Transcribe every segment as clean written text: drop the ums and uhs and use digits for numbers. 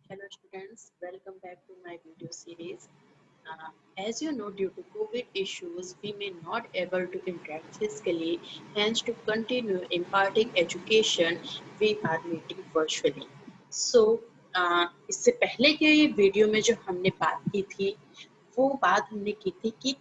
Hello students, welcome back to my video series. As you know, due to COVID issues, we may not able to interact physically. Hence, to continue imparting education, we are meeting virtually. So, इससे पहले के video में जो हमने बात की थी, वो बात हमने की थी कि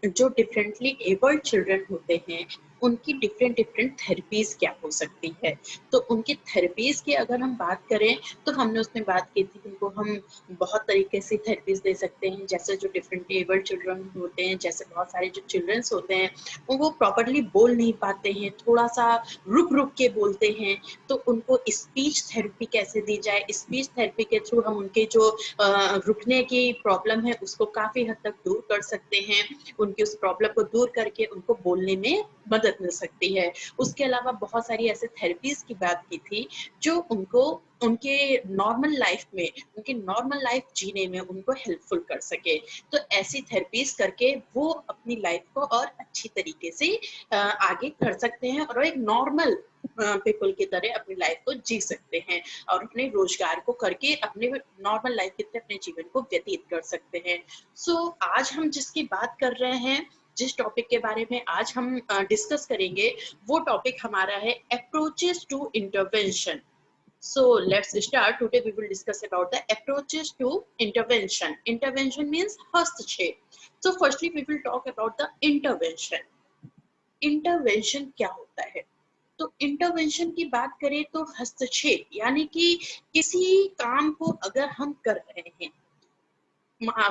जो डिफरेंटली एबल्ड चिल्ड्रन होते हैं उनकी डिफरेंट डिफरेंट थेरेपीज क्या हो सकती है। तो उनकी थेरेपीज की अगर हम बात करें तो हमने उसमें बात की थी कि उनको हम बहुत तरीके से थेरेपीज दे सकते हैं। जैसे जो डिफरेंट एबल्ड चिल्ड्रन होते हैं, जैसे बहुत सारे जो चिल्ड्रंस होते हैं वो प्रॉपरली बोल नहीं पाते हैं, थोड़ा सा रुक रुक के बोलते हैं, तो उनको स्पीच थेरेपी कैसे दी जाए। स्पीच थेरेपी के थ्रू हम उनके जो रुकने की प्रॉब्लम है उसको काफी हद तक दूर कर सकते हैं। उनकी उस प्रॉब्लम को दूर करके उनको बोलने में मदद मिल सकती है। उसके अलावा बहुत सारी ऐसे थेरेपीज की बात की थी जो उनको उनके नॉर्मल लाइफ में, उनकी नॉर्मल लाइफ जीने में उनको हेल्पफुल कर सके। तो ऐसी थेरेपीज करके वो अपनी लाइफ को और अच्छी तरीके से आगे कर सकते हैं और एक नॉर्मल पीपल की तरह अपनी लाइफ को जी सकते हैं और अपने रोजगार को करके अपने नॉर्मल लाइफ की तरह अपने जीवन को व्यतीत कर सकते हैं। सो आज हम जिसकी बात कर रहे हैं, जिस टॉपिक के बारे में आज हम डिस्कस करेंगे, वो टॉपिक हमारा है approaches to intervention. So let's start. Today we will discuss about the approaches to intervention. Intervention means हस्तक्षेप. So firstly we will talk about the intervention. Intervention क्या होता है? तो इंटरवेंशन की बात करें तो हस्तक्षेप यानी कि किसी काम को अगर हम कर रहे हैं,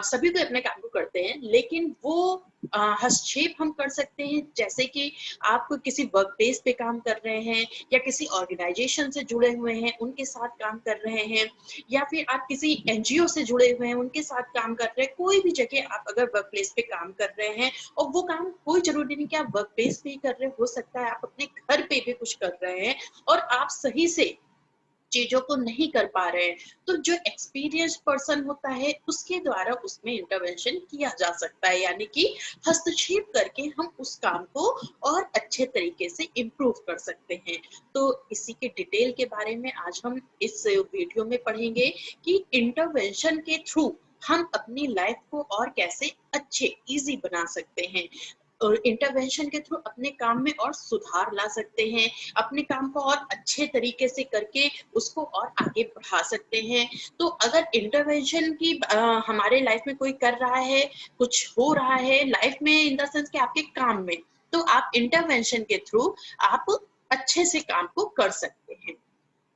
सभी तो अपने काम को करते हैं, लेकिन वो हस्तक्षेप हम कर सकते हैं। जैसे कि आप किसी वर्क प्लेस पे काम कर रहे हैं या किसी ऑर्गेनाइजेशन से जुड़े हुए हैं उनके साथ काम कर रहे हैं, या फिर आप किसी एनजीओ से जुड़े हुए हैं उनके साथ काम कर रहे हैं। कोई भी जगह आप अगर वर्क प्लेस पे काम कर रहे हैं, और वो काम कोई जरूरी नहीं कि आप वर्क प्लेस पे ही कर रहे, हो सकता है आप अपने घर पे भी कुछ कर रहे हैं और आप सही से चीजों को नहीं कर पा रहे हैं, तो जो एक्सपीरियंस पर्सन होता है उसके द्वारा उसमें इंटरवेंशन किया जा सकता है, यानी कि हस्तक्षेप करके हम उस काम को और अच्छे तरीके से इम्प्रूव कर सकते हैं। तो इसी के डिटेल के बारे में आज हम इस वीडियो में पढ़ेंगे कि इंटरवेंशन के थ्रू हम अपनी लाइफ को और कैसे अच्छे इजी बना सकते हैं, और इंटरवेंशन के थ्रू अपने काम में और सुधार ला सकते हैं, अपने काम को और अच्छे तरीके से करके उसको और आगे बढ़ा सकते हैं। तो अगर इंटरवेंशन की हमारे लाइफ में कोई कर रहा है, कुछ हो रहा है लाइफ में इन द सेंस कि आपके काम में, तो आप इंटरवेंशन के थ्रू आप अच्छे से काम को कर सकते हैं।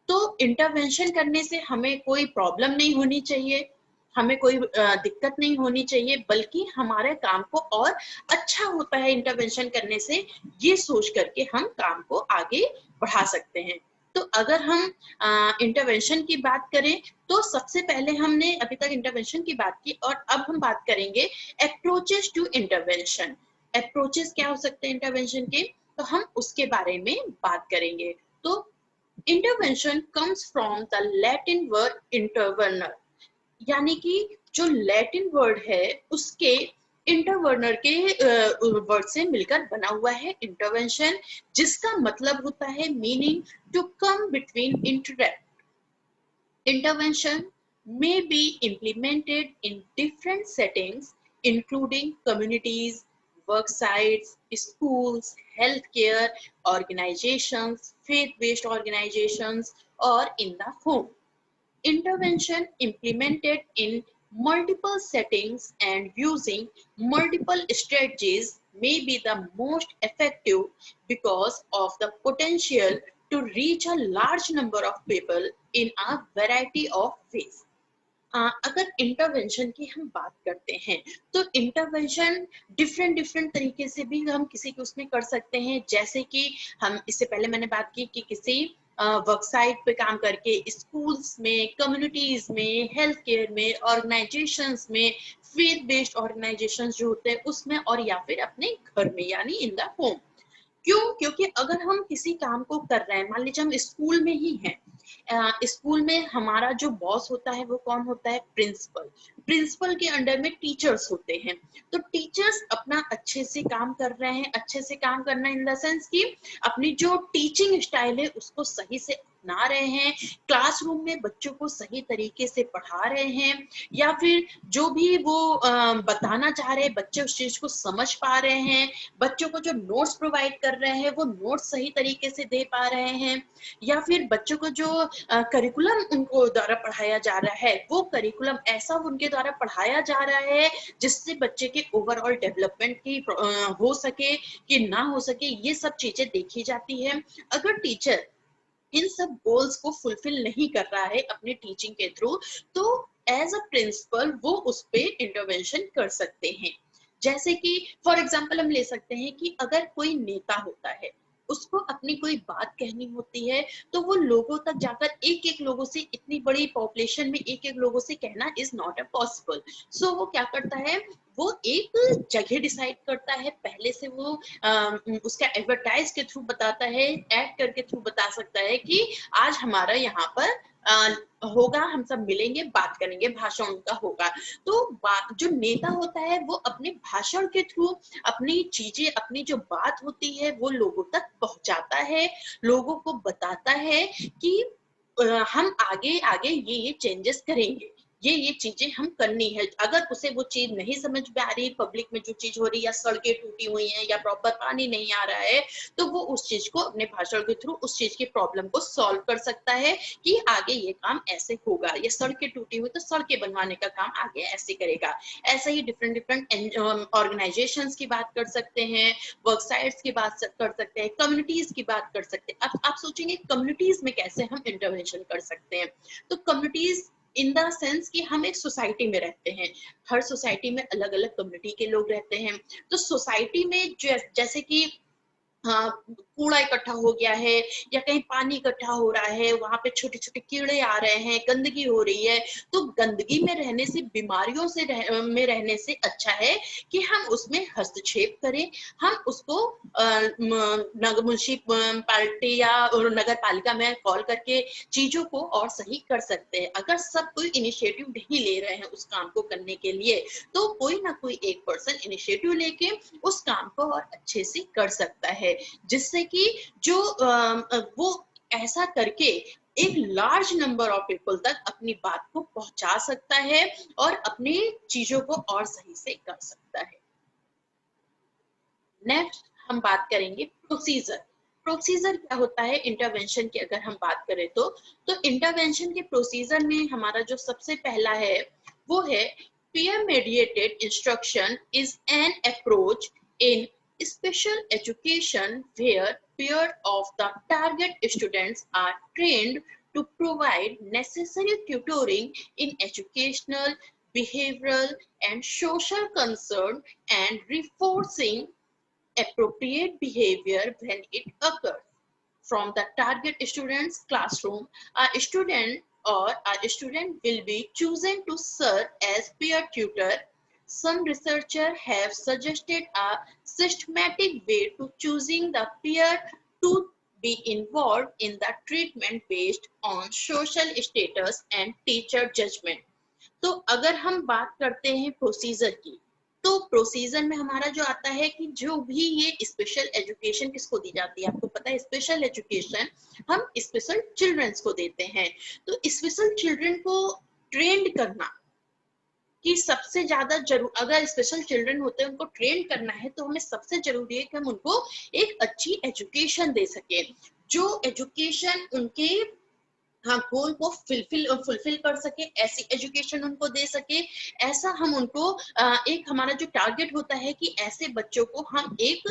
तो इंटरवेंशन करने से हमें कोई प्रॉब्लम नहीं होनी चाहिए, हमें कोई दिक्कत नहीं होनी चाहिए, बल्कि हमारे काम को और अच्छा होता है इंटरवेंशन करने से, ये सोच करके हम काम को आगे बढ़ा सकते हैं। तो अगर हम इंटरवेंशन की बात करें तो सबसे पहले हमने अभी तक इंटरवेंशन की बात की और अब हम बात करेंगे अप्रोचेस टू इंटरवेंशन। अप्रोचेस क्या हो सकते हैं इंटरवेंशन के, तो हम उसके बारे में बात करेंगे। तो intervention comes from the Latin word इंटरवर्नर, यानी कि जो लैटिन वर्ड है उसके इंटरवर्नर के वर्ड से मिलकर बना हुआ है इंटरवेंशन, जिसका मतलब होता है meaning to come between interrupt. Intervention may be implemented in different settings, including communities, work sites, schools, healthcare organizations, faith-based organizations, or in the home. Intervention implemented in multiple settings and using multiple strategies may be the most effective because of the potential to reach a large number of people in a variety of ways. अगर intervention की हम बात करते हैं तो intervention different different तरीके से भी हम किसी के उसमें कर सकते हैं। जैसे कि हम इससे पहले मैंने बात की कि किसी वर्क साइट पे काम करके, स्कूल्स में, कम्युनिटीज में, हेल्थ केयर में, ऑर्गेनाइजेशंस में, फेथ बेस्ड ऑर्गेनाइजेशंस जो होते हैं उसमें, और या फिर अपने घर में यानी इन द होम। क्यों? क्योंकि अगर हम किसी काम को कर रहे हैं, मान लीजिए हम स्कूल में ही हैं, स्कूल में हमारा जो बॉस होता है वो कौन होता है? प्रिंसिपल। प्रिंसिपल के अंडर में टीचर्स होते हैं। तो टीचर्स अपना अच्छे से काम कर रहे हैं, अच्छे से काम करना इन द सेंस कि अपनी जो टीचिंग स्टाइल है उसको सही से अपना रहे हैं, क्लासरूम में बच्चों को सही तरीके से पढ़ा रहे हैं, या फिर जो भी वो बताना चाह रहे हैं बच्चे उस चीज को समझ पा रहे हैं, बच्चों को जो नोट्स प्रोवाइड कर रहे हैं वो नोट्स सही तरीके से दे पा रहे हैं, या फिर बच्चों को जो करिकुलम उनको द्वारा पढ़ाया जा रहा है वो करिकुलम ऐसा उनके द्वारा पढ़ाया जा रहा है जिससे बच्चे के ओवरऑल डेवलपमेंट की हो सके कि ना हो सके, ये सब चीजें देखी जाती है। अगर टीचर इन सब गोल्स को फुलफिल नहीं कर रहा है अपने टीचिंग के थ्रू, तो एज अ प्रिंसिपल वो उस पे इंटरवेंशन कर सकते हैं। जैसे कि फॉर एग्जांपल हम ले सकते हैं कि अगर कोई नेता होता है, उसको अपनी कोई बात कहनी होती है, तो वो लोगों तक जाकर एक एक लोगों से, इतनी बड़ी पॉपुलेशन में एक एक लोगों से कहना इज नॉट अ पॉसिबल। सो वो क्या करता है, वो एक जगह डिसाइड करता है पहले से, वो उसका एडवर्टाइज के थ्रू बताता है, एड करके थ्रू बता सकता है कि आज हमारा यहाँ पर होगा, हम सब मिलेंगे, बात करेंगे, भाषण उनका होगा। तो जो नेता होता है वो अपने भाषण के थ्रू अपनी चीजें, अपनी जो बात होती है वो लोगों तक पहुंचाता है, लोगों को बताता है कि हम आगे आगे ये चेंजेस करेंगे, ये चीजें हम करनी है। अगर उसे वो चीज नहीं समझ में आ रही, पब्लिक में जो चीज हो रही है, या सड़कें टूटी हुई हैं या प्रॉपर पानी नहीं आ रहा है, तो वो उस चीज को अपने भाषण के थ्रू उस चीज की प्रॉब्लम को सॉल्व कर सकता है कि आगे ये काम ऐसे होगा, ये सड़कें टूटी हुई तो सड़कें बनवाने का काम आगे ऐसे करेगा। ऐसे ही डिफरेंट डिफरेंट ऑर्गेनाइजेशंस की बात कर सकते हैं, वर्क साइट्स की बात कर सकते हैं, कम्युनिटीज की बात कर सकते हैं। अब आप सोचेंगे कम्युनिटीज में कैसे हम इंटरवेंशन कर सकते हैं, तो कम्युनिटीज इन द सेंस कि हम एक सोसाइटी में रहते हैं, हर सोसाइटी में अलग अलग कम्युनिटी के लोग रहते हैं। तो सोसाइटी में जैसे कि कूड़ा इकट्ठा हो गया है, या कहीं पानी इकट्ठा हो रहा है, वहां पे छोटे छोटे कीड़े आ रहे हैं, गंदगी हो रही है, तो गंदगी में रहने से, बीमारियों से में रहने से अच्छा है कि हम उसमें हस्तक्षेप करें, हम उसको नगर म्युनिसिपैलिटी या नगर पालिका में कॉल करके चीजों को और सही कर सकते हैं। अगर सब कोई इनिशिएटिव नहीं ले रहे हैं उस काम को करने के लिए, तो कोई ना कोई एक पर्सन इनिशिएटिव लेके उस काम को और अच्छे से कर सकता है, जिससे कि जो वो ऐसा करके एक लार्ज नंबर ऑफ पीपल तक अपनी बात को पहुंचा सकता है और अपनी चीजों को और सही से कर सकता है। नेक्स्ट हम बात करेंगे प्रोसीजर। प्रोसीजर क्या होता है इंटरवेंशन की, अगर हम बात करें तो इंटरवेंशन के प्रोसीजर में हमारा जो सबसे पहला है वो है peer mediated instruction is an approach in special education where peer of the target students are trained to provide necessary tutoring in educational, behavioral and social concern and reinforcing appropriate behavior when it occurs. From the target student's classroom, a student will be chosen to serve as peer tutor. Some researchers have suggested a systematic way to choosing the peer to be involved in the treatment based on social status and teacher judgment. तो अगर हम बात करते हैं procedure की, तो procedure में हमारा जो आता है कि जो भी ये स्पेशल एजुकेशन किसको दी जाती है, आपको पता है स्पेशल एजुकेशन हम स्पेशल चिल्ड्रंस को देते हैं। तो स्पेशल चिल्ड्रन को ट्रेंड करना कि सबसे ज्यादा जरूर, अगर स्पेशल चिल्ड्रन होते हैं उनको ट्रेन करना है तो हमें सबसे जरूरी है कि हम उनको एक अच्छी एजुकेशन दे सके, जो एजुकेशन उनके गोल को फुलफिल कर सके, ऐसी एजुकेशन उनको दे सके। ऐसा हम उनको एक हमारा जो टारगेट होता है कि ऐसे बच्चों को हम एक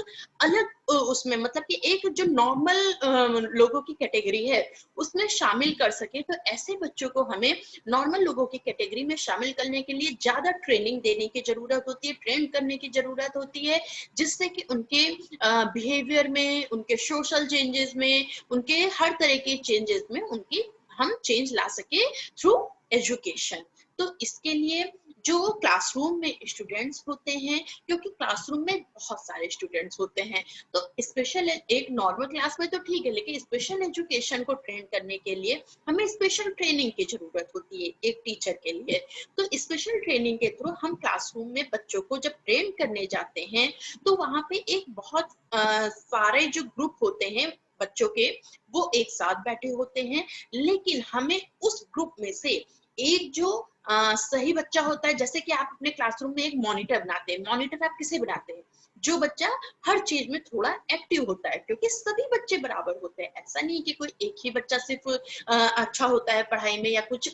अलग उसमें, मतलब कि एक जो नॉर्मल लोगों की कैटेगरी है उसमें शामिल कर सके। तो ऐसे बच्चों को हमें नॉर्मल लोगों की कैटेगरी में शामिल करने के लिए ज्यादा ट्रेनिंग देने की जरूरत होती है, ट्रेन करने की जरूरत होती है, जिससे कि उनके बिहेवियर में, उनके सोशल चेंजेस में, उनके हर तरह के चेंजेस में उनकी हम चेंज ला सके थ्रू एजुकेशन। तो इसके लिए जो क्लासरूम में स्टूडेंट्स होते हैं, क्योंकि क्लासरूम में बहुत सारे स्टूडेंट्स होते हैं, तो स्पेशल, एक नॉर्मल क्लास में तो ठीक है, लेकिन स्पेशल एजुकेशन को ट्रेन करने के लिए हमें स्पेशल ट्रेनिंग की जरूरत होती है एक टीचर के लिए। तो स्पेशल ट्रेनिंग के थ्रू हम क्लासरूम में बच्चों को जब ट्रेन करने जाते हैं, तो वहां पे एक बहुत सारे जो ग्रुप होते हैं बच्चों के, वो एक साथ बैठे होते हैं, लेकिन हमें उस ग्रुप में से एक जो सही बच्चा होता है, जैसे कि आप अपने क्लासरूम में एक मॉनिटर बनाते हैं। मॉनिटर आप किसे बनाते हैं? जो बच्चा हर चीज में थोड़ा एक्टिव होता है, क्योंकि सभी बच्चे बराबर होते हैं। ऐसा नहीं कि कोई एक ही बच्चा सिर्फ अच्छा होता है पढ़ाई में या कुछ,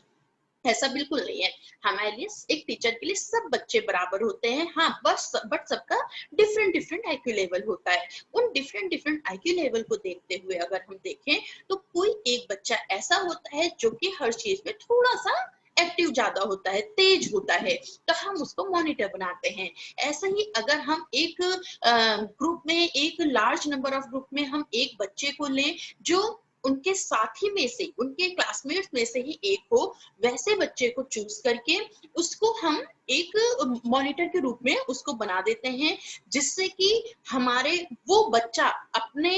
ऐसा बिल्कुल नहीं है। हमारे लिए, एक टीचर के लिए सब बच्चे बराबर होते हैं। हाँ, बस बट सबका डिफरेंट डिफरेंट आईक्यू लेवल होता है। उन डिफरेंट डिफरेंट आईक्यू लेवल को देखते हुए अगर हम देखें तो कोई एक बच्चा ऐसा होता है जो कि हर चीज में थोड़ा सा एक्टिव ज्यादा होता है, तेज होता है, तो हम उसको मॉनिटर बनाते हैं। ऐसा ही अगर हम एक ग्रुप में, एक लार्ज नंबर ऑफ ग्रुप में हम एक बच्चे को लें जो उनके साथी में से, उनके क्लासमेट्स में से ही एक हो, वैसे बच्चे को चूज करके उसको हम एक मॉनिटर के रूप में उसको बना देते हैं, जिससे कि हमारे वो बच्चा अपने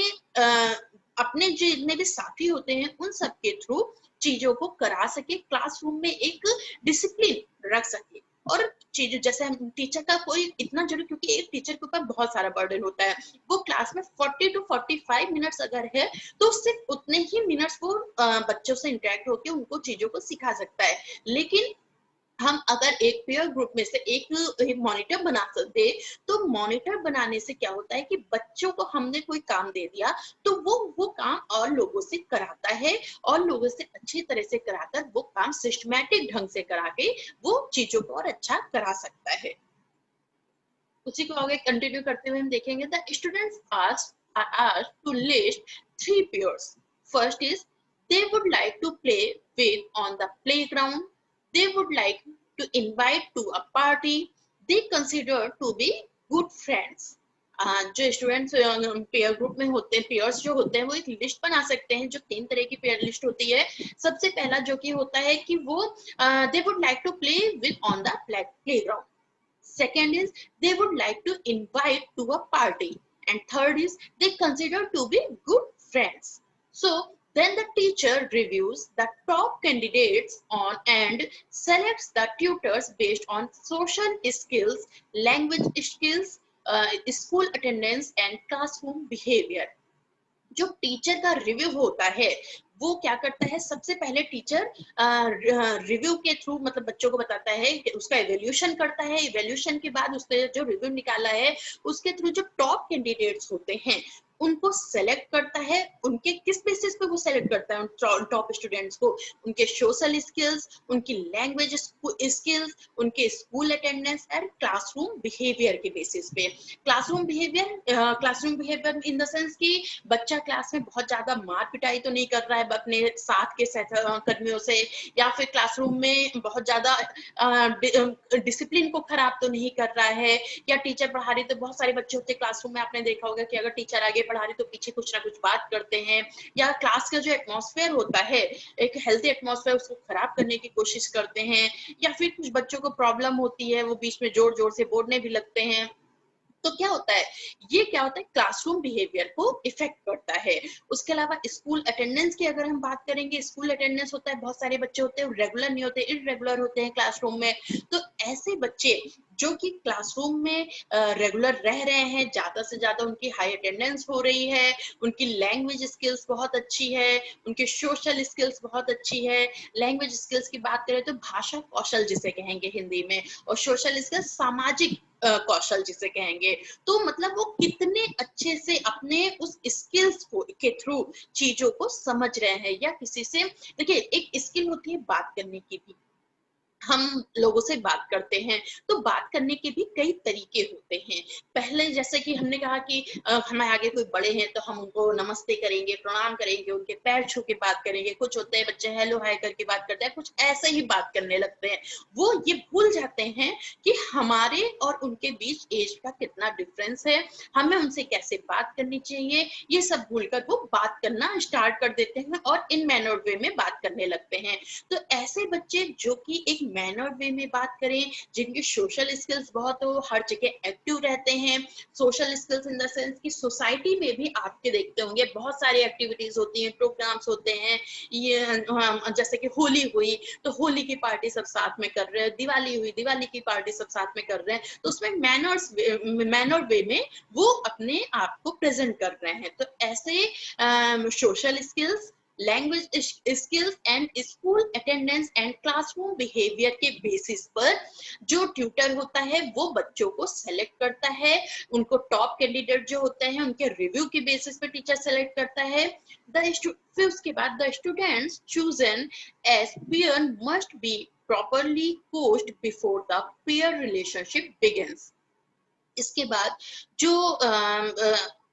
अपने जितने भी साथी होते हैं उन सब के थ्रू चीजों को करा सके, क्लासरूम में एक डिसिप्लिन रख सके। और चीज जैसे हम टीचर का कोई इतना जरूर, क्योंकि एक टीचर के ऊपर बहुत सारा बर्डन होता है। वो क्लास में 40 to 45 मिनट्स अगर है तो सिर्फ उतने ही मिनट्स वो बच्चों से इंटरेक्ट होकर उनको चीजों को सिखा सकता है। लेकिन हम अगर एक पेयर ग्रुप में से एक मॉनिटर बना सकते, तो मॉनिटर बनाने से क्या होता है कि बच्चों को हमने कोई काम दे दिया तो वो काम और लोगों से कराता है, और लोगों से अच्छी तरह से कराकर वो काम सिस्टमैटिक ढंग से करा के वो चीजों को और अच्छा करा सकता है। उसी को आगे कंटिन्यू करते हुए हम देखेंगे, the students are to list 3 pairs. First is they would like to play with on the playground, they would like to invite to a party, they consider to be good friends। जो students pair group में होते हैं, pairs जो होते हैं, वो एक list बना सकते हैं जो 3 तरह की पेयर लिस्ट होती है। सबसे पहला जो कि होता है कि वो they would like to play with on the playground. Second is they would like to invite to a party, and third is they consider to be good friends. So then the teacher reviews the top candidates on and selects the tutors based on social skills, language skills, school attendance and classroom behavior। जो teacher का review होता है वो क्या करता है, सबसे पहले टीचर रिव्यू के थ्रू मतलब बच्चों को बताता है कि उसका इवेल्यूशन करता है। इवेल्यूशन के बाद उसने जो रिव्यू निकाला है उसके थ्रू जो टॉप कैंडिडेट्स होते हैं उनको सेलेक्ट करता है। उनके किस बेसिस पे वो सेलेक्ट करता है उन टॉप स्टूडेंट्स को? उनके सोशल स्किल्स, उनकी लैंग्वेज स्किल्स, उनके school attendance and classroom behaviour के बेसिस पे। Classroom behaviour in the sense कि बच्चा क्लास में बहुत ज्यादा मार पिटाई तो नहीं कर रहा है अपने साथ के सहकर्मियों से, या फिर क्लासरूम में बहुत ज्यादा डिसिप्लिन को खराब तो नहीं कर रहा है, या टीचर पढ़ा रही तो बहुत सारे बच्चे होते हैं क्लासरूम में, आपने देखा होगा कि अगर टीचर आगे पढ़ा रही तो पीछे कुछ ना कुछ बात करते हैं, या क्लास का जो एटमॉस्फेयर होता है एक हेल्थी एटमॉस्फेयर उसको खराब करने की कोशिश करते हैं, या फिर कुछ बच्चों को प्रॉब्लम होती है वो बीच में जोर जोर से बोलने भी लगते हैं। तो क्या होता है, ये क्या होता है, क्लासरूम बिहेवियर को इफेक्ट करता है। उसके अलावा स्कूल अटेंडेंस की अगर हम बात करेंगे, स्कूल अटेंडेंस होता है, बहुत सारे बच्चे होते हैं रेगुलर नहीं होते, इररेगुलर होते हैं क्लासरूम में। तो ऐसे बच्चे जो कि क्लासरूम में रेगुलर रह रहे हैं, ज्यादा से ज्यादा उनकी हाई अटेंडेंस हो रही है, उनकी लैंग्वेज स्किल्स बहुत अच्छी है, उनकी सोशल स्किल्स बहुत अच्छी है। लैंग्वेज स्किल्स की बात करें तो भाषा कौशल जिसे कहेंगे हिंदी में, और सोशल स्किल्स सामाजिक कौशल जिसे कहेंगे। तो मतलब वो कितने अच्छे से अपने उस स्किल्स को के थ्रू चीजों को समझ रहे हैं। या किसी से, देखिए एक स्किल होती है बात करने की भी, हम लोगों से बात करते हैं तो बात करने के भी कई तरीके होते हैं। पहले जैसे कि हमने कहा कि हमारे आगे कोई बड़े हैं तो हम उनको नमस्ते करेंगे, प्रणाम करेंगे, उनके पैर छू के बात करेंगे। कुछ होते हैं बच्चे हेलो हाय करके बात करते हैं, कुछ ऐसे ही बात करने लगते हैं। वो ये भूल जाते हैं कि हमारे और उनके बीच एज का कितना डिफरेंस है, हमें उनसे कैसे बात करनी चाहिए, ये सब भूलकर वो बात करना स्टार्ट कर देते हैं और इन मैनर्ड वे में बात करने लगते हैं। तो ऐसे बच्चे जो कि एक मैनर वे में बात करें, जिनकी सोशल स्किल्स बहुत हो, हर जगह एक्टिव रहते हैं। Social skills in the sense कि सोसाइटी में भी आपके देखते होंगे बहुत सारी एक्टिविटीज होती हैं, प्रोग्राम्स होते हैं। ये जैसे कि होली हुई तो होली की पार्टी सब साथ में कर रहे हैं, दिवाली हुई दिवाली की पार्टी सब साथ में कर रहे हैं, तो उसमें मैनर वे में वो अपने आप को प्रेजेंट कर रहे हैं। तो ऐसे social skills, language skills and school attendance and classroom behaviour के बेसिस पर जो ट्यूटर होता है वो बच्चों को सेलेक्ट करता है। उनको टॉप कैंडिडेट जो होते हैं उनके रिव्यू के बेसिस पर टीचर सेलेक्ट करता है। फिर उसके बाद the students chosen as peer must be properly coached before the peer relationship begins। इसके बाद जो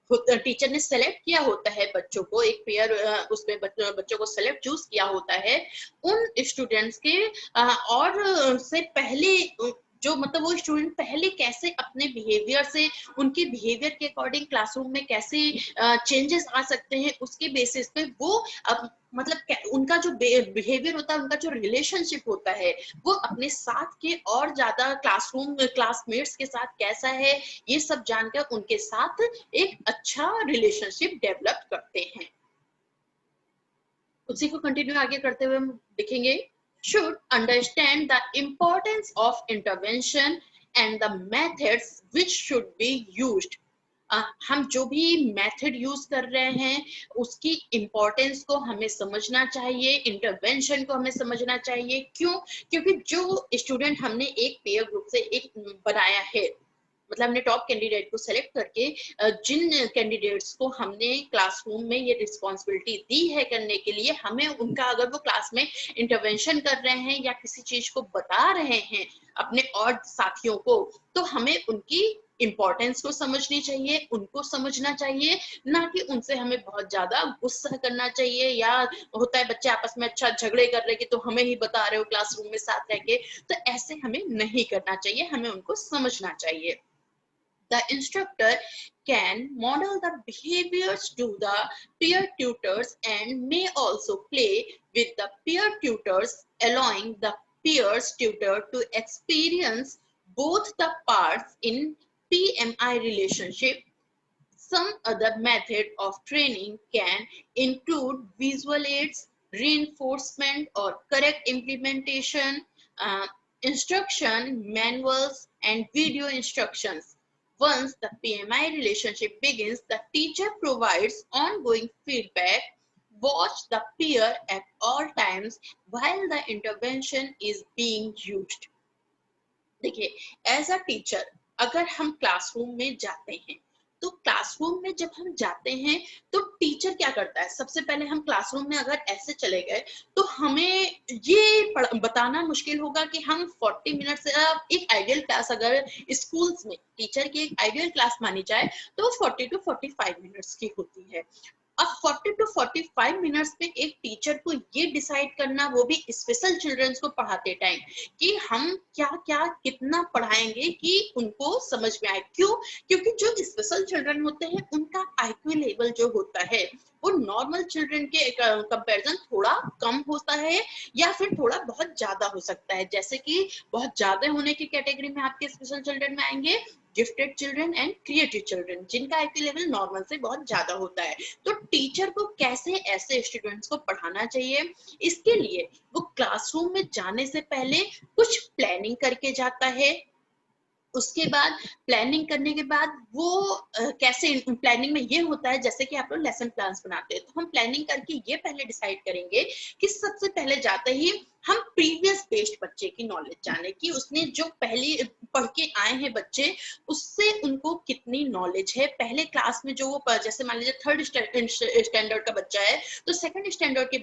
टीचर ने सेलेक्ट किया होता है बच्चों को, एक पेयर उसमें बच्चों को सेलेक्ट चूज किया होता है उन स्टूडेंट्स के और से पहले जो मतलब वो स्टूडेंट पहले कैसे अपने बिहेवियर से, उनके बिहेवियर के अकॉर्डिंग क्लासरूम में कैसे चेंजेस आ सकते हैं, उसके बेसिस पे वो अब मतलब उनका जो बिहेवियर होता है, उनका जो रिलेशनशिप होता है वो अपने साथ के और ज्यादा क्लासरूम क्लासमेट्स के साथ कैसा है, ये सब जानकर उनके साथ एक अच्छा रिलेशनशिप डेवलप करते हैं। उसी को कंटिन्यू आगे करते हुए हम देखेंगे, should understand the importance of intervention and the methods which should be used। हम जो भी मेथड यूज कर रहे हैं उसकी इम्पोर्टेंस को हमें समझना चाहिए, इंटरवेंशन को हमें समझना चाहिए। क्यों? क्योंकि जो स्टूडेंट हमने एक पेयर ग्रुप से एक बनाया है, मतलब हमने टॉप कैंडिडेट को सेलेक्ट करके जिन कैंडिडेट्स को हमने क्लासरूम में ये रिस्पॉन्सिबिलिटी दी है करने के लिए, हमें उनका अगर वो क्लास में इंटरवेंशन कर रहे हैं या किसी चीज को बता रहे हैं अपने और साथियों को, तो हमें उनकी इंपॉर्टेंस को समझनी चाहिए, उनको समझना चाहिए, ना कि उनसे हमें बहुत ज्यादा गुस्सा करना चाहिए। या होता है बच्चे आपस में अच्छा झगड़े कर रहे कि तो हमें ही बता रहे हो क्लासरूम में साथ रह के, तो ऐसे हमें नहीं करना चाहिए, हमें उनको समझना चाहिए। The instructor can model the behaviors to the peer tutors and may also play with the peer tutors, allowing the peers tutor to experience both the parts in PMI relationship. Some other method of training can include visual aids, reinforcement or correct implementation, uh, instruction manuals and video instructions. Once the PMI relationship begins, the teacher provides ongoing feedback. Watch the peer at all times while the intervention is being used। देखिए, as a teacher अगर हम classroom में जाते हैं, तो classroom में जब हम जाते हैं तो टीचर क्या करता है, सबसे पहले हम क्लासरूम में अगर ऐसे चले गए तो हमें ये बताना मुश्किल होगा कि हम 40 मिनट से एक आइडियल क्लास अगर स्कूल्स में टीचर की एक आइडियल क्लास मानी जाए तो 40 टू 45 मिनट्स की होती है। अब 40 टू 45 मिनट्स में एक टीचर को ये डिसाइड करना, वो भी स्पेशल चिल्ड्रंस को पढ़ाते टाइम, कि हम क्या क्या कितना पढ़ाएंगे कि उनको समझ में आए। क्यों? क्योंकि जो स्पेशल चिल्ड्रन होते हैं उनका आईक्यू लेवल जो होता है वो नॉर्मल चिल्ड्रन के कंपैरिजन थोड़ा कम होता है या फिर थोड़ा बहुत ज्यादा हो सकता है। जैसे कि बहुत ज्यादा होने की कैटेगरी में आपके स्पेशल चिल्ड्रन में आएंगे gifted children and creative children, जिनका आईक्यू लेवल नॉर्मल से बहुत ज्यादा होता है। तो टीचर को कैसे ऐसे स्टूडेंट्स को पढ़ाना चाहिए, इसके लिए वो क्लासरूम में जाने से पहले कुछ प्लानिंग करके जाता है। उसके बाद प्लानिंग करने के बाद वो कैसे, प्लानिंग में ये होता है जैसे कि आप लोग लेसन प्लान्स बनाते हैं, तो हम प्लानिंग करके ये पहले डिसाइड करेंगे कि सबसे पहले जाते ही हम प्रीवियस बेस्ड बच्चे की नॉलेज जाने की, उसने जो पहले पढ़ के आए हैं बच्चे, उससे उनको कितनी नॉलेज है। पहले क्लास में जो वो जैसे मान लीजिए थर्ड स्टैंडर्ड का बच्चा है तो सेकंड स्टैंडर्ड के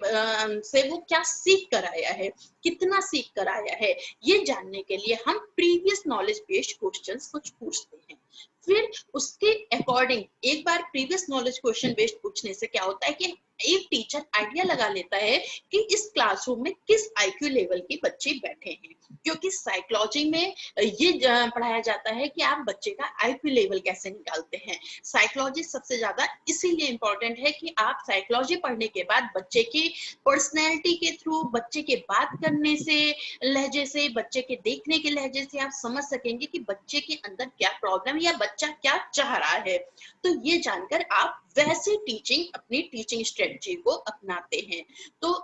से वो क्या सीख कर आया है, कितना सीख कर आया है, ये जानने के लिए हम प्रीवियस नॉलेज बेस्ड क्वेश्चंस कुछ पूछते हैं। फिर उसके अकॉर्डिंग एक बार प्रीवियस नॉलेज क्वेश्चन बेस्ड पूछने से क्या होता है कि एक टीचर आइडिया लगा लेता है कि इस क्लासरूम में किस आईक्यू लेवल के बच्चे बैठे हैं, क्योंकि साइकोलॉजी में ये पढ़ाया जाता है कि आप बच्चे का आईक्यू लेवल कैसे निकालते हैं। साइकोलॉजी सबसे ज्यादा इसीलिए इंपॉर्टेंट है कि आप साइकोलॉजी पढ़ने के बाद बच्चे की पर्सनैलिटी के थ्रू, बच्चे के बात करने से लहजे से, बच्चे के देखने के लहजे से आप समझ सकेंगे कि बच्चे के अंदर क्या प्रॉब्लम है या बच्चा क्या चाह रहा है। तो ये जानकर आप वैसे टीचिंग, अपनी टीचिंग स्ट्रेटजी को अपनाते हैं। तो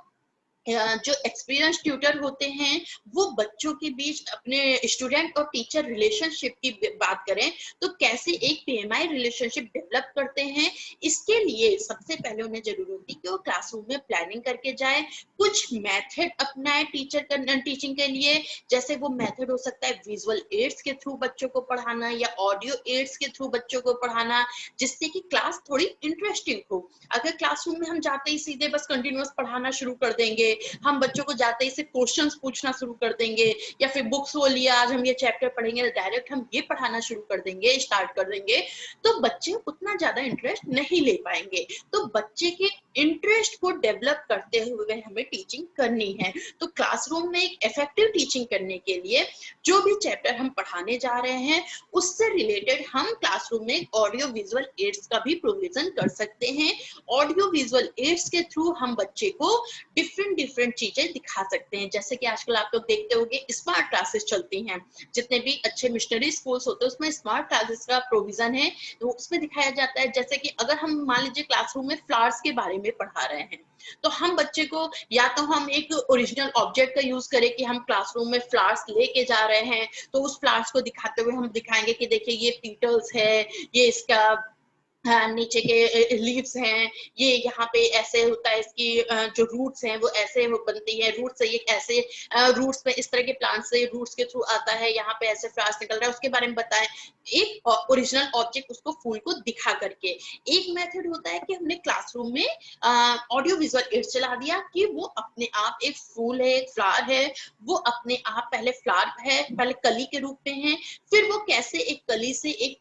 जो एक्सपीरियंस ट्यूटर होते हैं वो बच्चों के बीच अपने स्टूडेंट और टीचर रिलेशनशिप की बात करें तो कैसे एक पीएमआई रिलेशनशिप डेवलप करते हैं, इसके लिए सबसे पहले उन्हें जरूरत होती है कि वो क्लासरूम में प्लानिंग करके जाए, कुछ मेथड अपनाए टीचिंग के लिए। जैसे वो मेथड हो सकता है विजुअल एड्स के थ्रू बच्चों को पढ़ाना या ऑडियो एड्स के थ्रू बच्चों को पढ़ाना, जिससे कि क्लास थोड़ी इंटरेस्टिंग हो। अगर क्लासरूम में हम जाते ही सीधे बस कंटिन्यूअस पढ़ाना शुरू कर देंगे, हम बच्चों को जाते ही से क्वेश्चंस पूछना शुरू कर देंगे, या फिर बुक्स वो लिया आज हम ये चैप्टर पढ़ेंगे, डायरेक्ट हम ये पढ़ाना शुरू कर देंगे, स्टार्ट कर देंगे, तो बच्चे उतना ज्यादा इंटरेस्ट नहीं ले पाएंगे। तो बच्चे के इंटरेस्ट को डेवलप करते हुए हमें टीचिंग करनी है। तो क्लासरूम में एक इफेक्टिव टीचिंग करने के लिए जो भी चैप्टर हम पढ़ाने जा रहे हैं उससे रिलेटेड हम क्लासरूम में ऑडियो विजुअल एड्स का भी प्रोविजन कर सकते हैं। ऑडियो विजुअल एड्स के थ्रू हम बच्चे को डिफरेंट चीजें दिखा सकते हैं। जैसे कि आजकल आप लोग देखते होंगे स्मार्ट क्लासेस चलती हैं, जितने भी अच्छे मिशनरी स्कूल्स होते हैं उसमें स्मार्ट क्लासेस का प्रोविजन है। तो उसमें दिखाया जाता है जैसे कि अगर हम मान लीजिए क्लासरूम में फ्लावर्स के बारे में पढ़ा रहे हैं तो हम बच्चे को या तो हम एक ओरिजिनल ऑब्जेक्ट का यूज करें कि हम क्लासरूम में फ्लावर्स लेके जा रहे हैं, तो उस फ्लावर्स को दिखाते हुए हम दिखाएंगे कि देखिए ये पीटल्स है, ये इसका नीचे के लीव्स हैं, ये यहाँ पे ऐसे होता है, इसकी जो रूट्स हैं वो ऐसे बनती है, रूट से ये ऐसे रूट्स में इस तरह के प्लांट से रूट्स के थ्रू आता है, यहाँ पे ऐसे फ्लावर्स निकल रहा है, उसके बारे में बताएं। एक ओरिजिनल ऑब्जेक्ट उसको फूल को दिखा करके। एक मेथड होता है कि हमने क्लासरूम में ऑडियो विजुअल एड्स चला दिया कि वो अपने आप एक फूल है, एक फ्लावर है, वो अपने आप पहले फ्लावर है, पहले कली के रूप में है, फिर वो कैसे एक कली से एक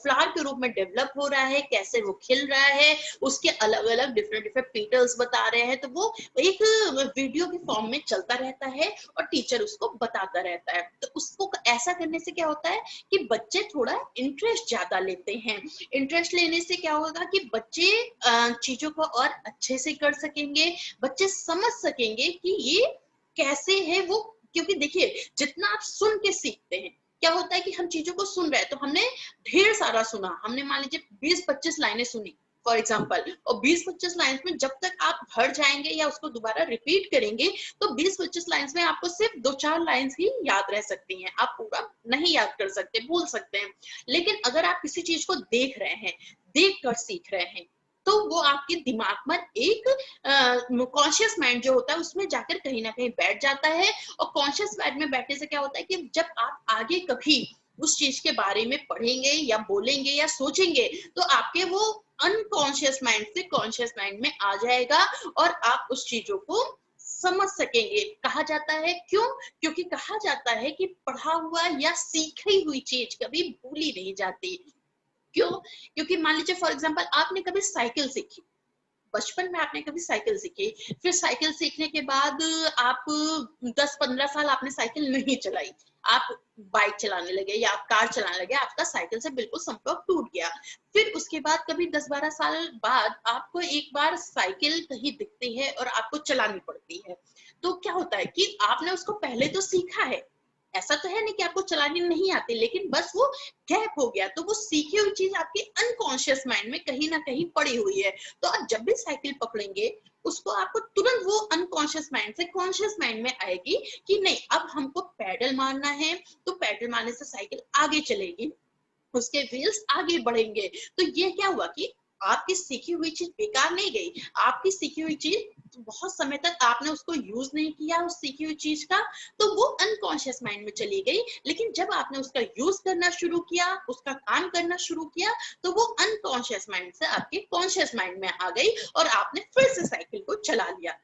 फ्लावर के रूप में डेवलप हो रहा है, कैसे वो खिल रहा है, उसके अलग अलग डिफरेंट पेटल्स बता रहे हैं। तो वो एक वीडियो के फॉर्म में चलता रहता है और टीचर उसको बताता रहता है। तो उसको ऐसा करने से क्या होता है कि बच्चे थोड़ा इंटरेस्ट ज्यादा लेते हैं। इंटरेस्ट लेने से क्या होगा कि बच्चे चीजों को और अच्छे से कर सकेंगे, बच्चे समझ सकेंगे कि ये कैसे है वो। क्योंकि देखिए जितना आप सुन के सीखते हैं, क्या होता है कि हम चीजों को सुन रहे हैं तो हमने ढेर सारा सुना, हमने मान लीजिए 20-25 लाइनें सुनी फॉर एग्जाम्पल, और 20-25 लाइन्स में जब तक आप भर जाएंगे या उसको दोबारा रिपीट करेंगे तो 20-25 लाइन्स में आपको सिर्फ 2-4 लाइन्स ही याद रह सकती हैं, आप पूरा नहीं याद कर सकते, भूल सकते हैं। लेकिन अगर आप किसी चीज को देख रहे हैं, देख कर सीख रहे हैं, तो वो आपके दिमाग में एक कॉन्शियस माइंड जो होता है उसमें जाकर कहीं ना कहीं बैठ जाता है। और कॉन्शियस माइंड में बैठने से क्या होता है कि जब आप आगे कभी उस चीज के बारे में पढ़ेंगे या बोलेंगे या सोचेंगे तो आपके वो अनकॉन्शियस माइंड से कॉन्शियस माइंड में आ जाएगा और आप उस चीजों को समझ सकेंगे। कहा जाता है क्यों? क्योंकि कहा जाता है कि पढ़ा हुआ या सीखी हुई चीज कभी भूली नहीं जाती। क्यों? क्योंकि मान लीजिए फॉर एग्जांपल आपने कभी साइकिल सीखी, बचपन में आपने कभी साइकिल सीखी, फिर साइकिल सीखने के बाद आप 10-15 साल आपने साइकिल नहीं चलाई, आप बाइक चलाने लगे या आप कार चलाने लगे, आपका साइकिल से बिल्कुल संपर्क टूट गया। फिर उसके बाद कभी 10-12 साल बाद आपको एक बार साइकिल कहीं दिखती है और आपको चलानी पड़ती है। तो क्या होता है कि आपने उसको पहले तो सीखा है, ऐसा तो है नहीं कि आपको चलानी नहीं आती, लेकिन बस वो गैप हो गया, तो वो सीखी हुई चीज आपके अनकॉन्शियस माइंड में कहीं ना कहीं पड़ी हुई है। तो आप जब भी साइकिल पकड़ेंगे उसको आपको तुरंत वो अनकॉन्शियस माइंड से कॉन्शियस माइंड में आएगी कि नहीं अब हमको पैडल मारना है, तो पैडल मारने से साइकिल आगे चलेगी, उसके व्हील्स आगे बढ़ेंगे। तो ये क्या हुआ कि आपकी सीखी हुई चीज बेकार नहीं गई, आपकी सीखी हुई चीज बहुत समय तक आपने उसको यूज नहीं किया उस सीखी हुई चीज का, तो वो अनकॉन्शियस माइंड में चली गई। लेकिन जब आपने उसका यूज करना शुरू किया, उसका काम करना शुरू किया, तो वो अनकॉन्शियस माइंड से आपके कॉन्शियस माइंड में आ गई और आपने फिर से साइकिल को चला लिया।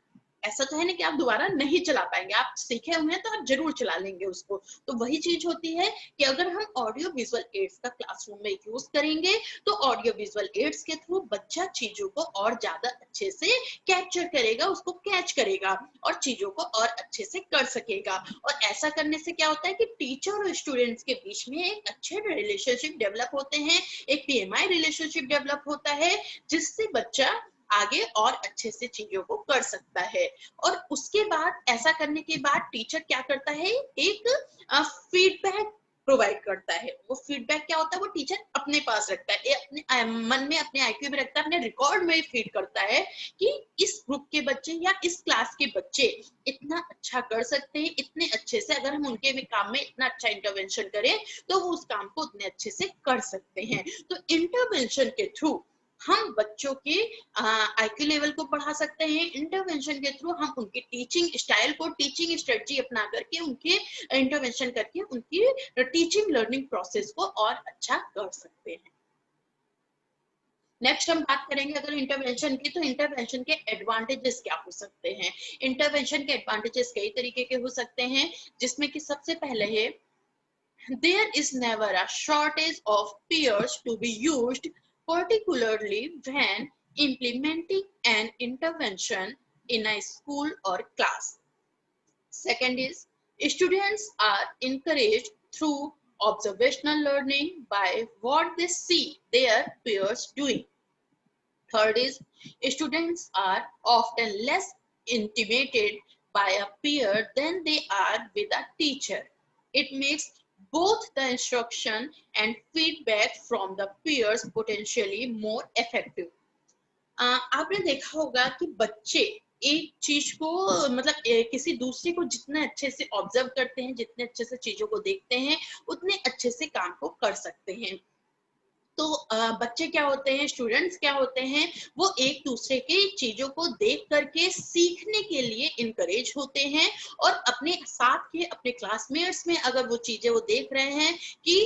ऐसा तो है ना कि आप दोबारा नहीं चला पाएंगे, आप सीखे हुए हैं तो आप जरूर चला लेंगे उसको। तो वही चीज होती है कि अगर हम ऑडियो विजुअल एड्स का क्लासरूम में यूज करेंगे तो ऑडियो विजुअल एड्स के थ्रू बच्चा चीजों को और ज्यादा अच्छे से कैप्चर करेगा, उसको कैच करेगा और चीजों को और अच्छे से कर सकेगा। और ऐसा करने से क्या होता है कि टीचर और स्टूडेंट्स के बीच में एक अच्छे रिलेशनशिप डेवलप होते हैं, एक पीएमआई रिलेशनशिप डेवलप होता है, जिससे बच्चा आगे और अच्छे से चीजों को कर सकता है। और उसके बाद ऐसा करने के बाद टीचर क्या करता है, एक फीडबैक प्रोवाइड करता है। वो फीडबैक क्या होता है, वो टीचर अपने पास रखता है, अपने मन में, अपने आईक्यू में रखता है, अपने रिकॉर्ड में फीड करता है कि इस ग्रुप के बच्चे या इस क्लास के बच्चे इतना अच्छा कर सकते हैं, इतने अच्छे से अगर हम उनके काम में इतना अच्छा इंटरवेंशन करें तो वो उस काम को उतने अच्छे से कर सकते हैं। तो इंटरवेंशन के थ्रू हम बच्चों के आईक्यू लेवल को बढ़ा सकते हैं। इंटरवेंशन के थ्रू हम उनकी टीचिंग स्टाइल को, टीचिंग स्ट्रेटजी अपना करके, उनके इंटरवेंशन करके उनकी टीचिंग लर्निंग प्रोसेस को और अच्छा कर सकते हैं। नेक्स्ट हम बात करेंगे अगर इंटरवेंशन की, तो इंटरवेंशन के एडवांटेजेस क्या हो सकते हैं। इंटरवेंशन के एडवांटेजेस कई तरीके के हो सकते हैं, जिसमें कि सबसे पहले है there is never a shortage of peers to be used, particularly when implementing an intervention in a school or class. Second is students are encouraged through observational learning by what they see their peers doing. Third is students are often less intimidated by a peer than they are with a teacher. It makes both the instruction and feedback from the peers potentially more effective. आपने देखा होगा कि बच्चे एक चीज को मतलब किसी दूसरे को जितने अच्छे से ऑब्जर्व करते हैं, जितने अच्छे से चीजों को देखते हैं, उतने अच्छे से काम को कर सकते हैं। तो बच्चे क्या होते हैं, स्टूडेंट्स क्या होते हैं, वो एक दूसरे के चीजों को देख करके सीखने के लिए इनकरेज होते हैं और अपने साथ के अपने क्लासमेट्स में अगर वो चीजें वो देख रहे हैं कि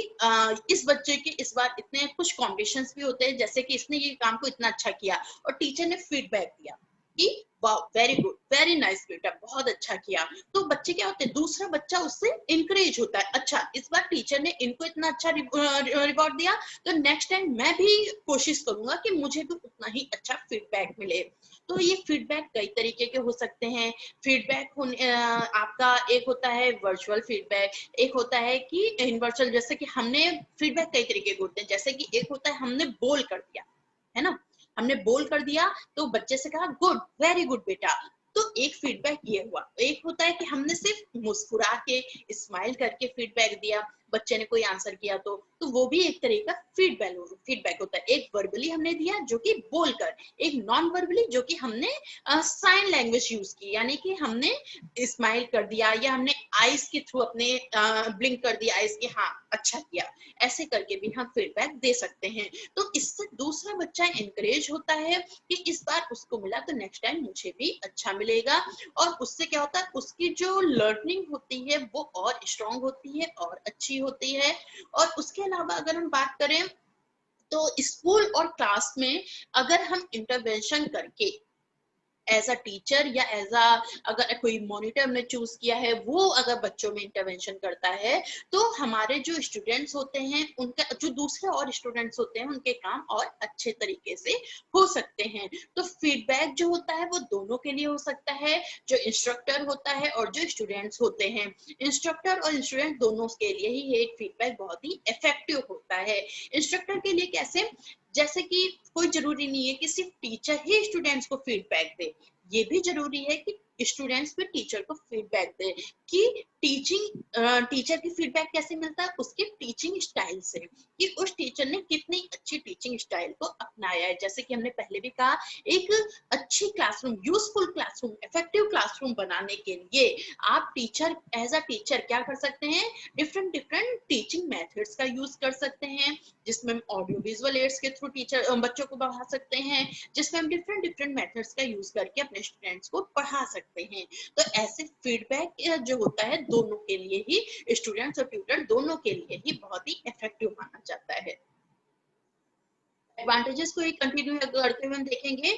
इस बच्चे के इस बार इतने कुछ कॉम्पिटिशन्स भी होते हैं, जैसे कि इसने ये काम को इतना अच्छा किया और टीचर ने फीडबैक दिया कि वाह वेरी गुड, वेरी नाइस बेटा, बहुत अच्छा किया, तो बच्चे क्या होते हैं, दूसरा बच्चा उससे इनकरेज होता है, अच्छा इस बार टीचर ने इनको इतना अच्छा रिवॉर्ड दिया तो नेक्स्ट टाइम मैं भी कोशिश करूंगा कि मुझे भी उतना ही अच्छा फीडबैक मिले। तो ये फीडबैक कई तरीके के हो सकते हैं। फीडबैक आपका एक होता है वर्चुअल फीडबैक, एक होता है कि इनवर्चुअल, जैसे कि हमने फीडबैक कई तरीके के होते हैं, जैसे कि एक होता है हमने बोल कर दिया, है ना, हमने बोल कर दिया तो बच्चे से कहा गुड, वेरी गुड बेटा, तो एक फीडबैक ये हुआ। एक होता है कि हमने सिर्फ मुस्कुरा के, स्माइल करके फीडबैक दिया, बच्चे ने कोई आंसर किया तो वो भी एक तरह का फीडबैक होता है। एक वर्बली हमने दिया जो कि बोलकर, एक नॉन वर्बली जो कि हमने साइन लैंग्वेज यूज की, यानी कि हमने स्माइल कर दिया या हमने आईज के थ्रू अपने ब्लिंक कर दिया आईज के, हाँ अच्छा किया, ऐसे करके भी हम फीडबैक दे सकते हैं। तो इससे दूसरा बच्चा इंकरेज होता है कि इस बार उसको मिला तो नेक्स्ट टाइम मुझे भी अच्छा मिलेगा, और उससे क्या होता है, उसकी जो लर्निंग होती है वो और स्ट्रांग होती है और अच्छी होती है। और उसके अलावा अगर हम बात करें तो स्कूल और क्लास में अगर हम इंटरवेंशन करके एज अ टीचर या एज अ, अगर कोई मॉनिटर हमने चूज किया है, वो अगर बच्चों में इंटरवेंशन करता है तो हमारे जो स्टूडेंट्स होते हैं, उनका जो दूसरे और स्टूडेंट्स होते हैं, उनके काम और अच्छे तरीके से हो सकते हैं। तो फीडबैक जो होता है वो दोनों के लिए हो सकता है, जो इंस्ट्रक्टर होता है और जो स्टूडेंट्स होते हैं, इंस्ट्रक्टर और स्टूडेंट दोनों के लिए ही एक फीडबैक बहुत ही इफेक्टिव होता है। इंस्ट्रक्टर के लिए कैसे, जैसे कि कोई जरूरी नहीं है कि सिर्फ टीचर ही स्टूडेंट्स को फीडबैक दे, ये भी जरूरी है कि स्टूडेंट्स भी टीचर को फीडबैक दे। कि टीचर की फीडबैक कैसे मिलता है, उसके टीचिंग स्टाइल से, कि उस टीचर ने कितनी अच्छी टीचिंग स्टाइल को अपनाया है। जैसे कि हमने पहले भी कहा, एक अच्छी classroom, useful classroom, effective classroom बनाने के लिए आप टीचर एज अ टीचर क्या कर सकते हैं, डिफरेंट डिफरेंट टीचिंग मेथड्स का यूज कर सकते हैं, जिसमें हम ऑडियो विजुअल एड्स के थ्रू टीचर बच्चों को पढ़ा सकते हैं, जिसमें हम डिफरेंट डिफरेंट मेथड्स का यूज करके अपने स्टूडेंट्स को पढ़ा सकते हैं। तो ऐसे फीडबैक जो होता है दोनों के लिए ही, स्टूडेंट्स और ट्यूटर दोनों के लिए ही बहुत ही इफेक्टिव माना जाता है। एडवांटेजेस को एक कंटिन्यू करते हुए हम देखेंगे।